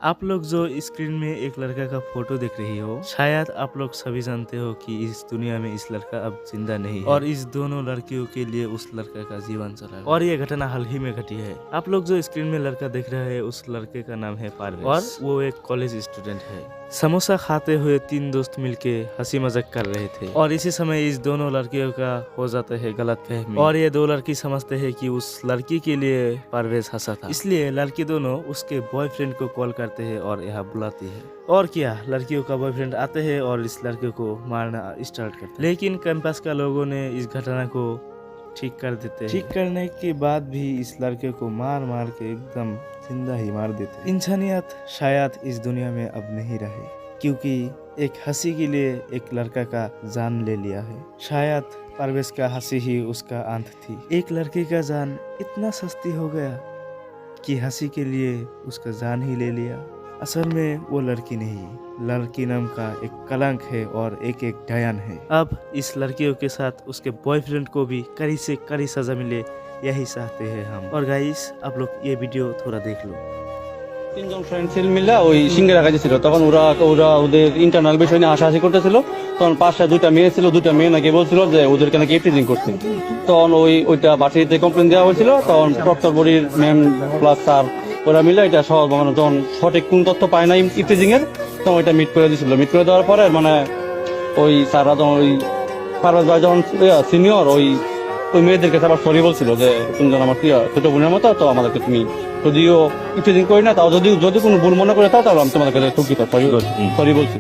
आप लोग जो स्क्रीन में एक लड़का का फोटो देख रही हो, शायद आप लोग सभी जानते हो कि इस दुनिया में इस लड़का अब जिंदा नहीं है और इस दोनों लड़कियों के लिए उस लड़का का जीवन चला गया। और ये घटना हाल ही में घटी है। आप लोग जो स्क्रीन में लड़का देख रहे हैं उस लड़के का नाम है पारवेज और वो एक कॉलेज स्टूडेंट है। समोसा खाते हुए तीन दोस्त मिलके हंसी मजाक कर रहे थे और इसी समय इस दोनों लड़कियों का हो जाता है गलतफहमी और ये दो लड़की समझते हैं कि उस लड़की के लिए पारवेज हंसा था, इसलिए लड़की दोनों उसके बॉयफ्रेंड को कॉल करते हैं और यहाँ बुलाती है। और क्या, लड़कियों का बॉयफ्रेंड आते हैं और इस लड़के को मारना स्टार्ट करते हैं। लेकिन कैंपस का लोगों ने इस घटना को ठीक कर देते हैं। ठीक करने के बाद भी इस लड़के को मार मार के एकदम जिंदा ही मार देते। इंसानियत शायद इस दुनिया में अब नहीं रही, क्योंकि एक हंसी के लिए एक लड़का का जान ले लिया है। शायद परवेज का हंसी ही उसका अंत थी। एक लड़के का जान इतना सस्ती हो गया कि हंसी के लिए उसका जान ही ले लिया। असल में वो लड़की नहीं, लड़की नाम का एक कलंक है और एक डयन है। अब इस लड़कियों के साथ उसके बॉयफ्रेंड को भी कड़ी से कड़ी सजा मिले, यही चाहते हैं हम। और गाइस, आप लोग ये वीडियो थोड़ा देख लो। তিনজন ফ্রেন্ড ছিল মিলে ওই সিঙ্গারা খাইছিল, তখন ওরা ওদের ইন্টারনাল বিষয় নিয়ে হাসাহাসি করতেছিল। তখন পাশে দুইটা মেয়ে ছিল, দুইটা মেয়ে নাকি বলছিল যে ওদেরকে নাকি ইফটিজিং করছে। তখন ওইটা বাসাতে কমপ্লেন দেওয়া হয়েছিল। তখন প্রক্টর বডির ম্যাম প্লাস স্যার ওরা মিলে এটা সহজ মানে যখন সঠিক কোন তথ্য পায় না ইফটিজিং এর, তখন ওইটা মিট করে দিয়েছিল। মিট করে দেওয়ার পরে মানে ওই স্যাররা যখন ওই পারভেজ ভাই যখন সিনিয়র ওই মেয়েদের কাছে আবার সরি বলছিল যে তুমি যেন আমার ছোট বোনের মতো, তো আমাদেরকে তুমি যদিও ইফটিজিং করি না, তাও যদি কোনো ভুল মনে করে তাও তাহলে আমি তোমাদের কাছে দুঃখিত, সরি বলছি।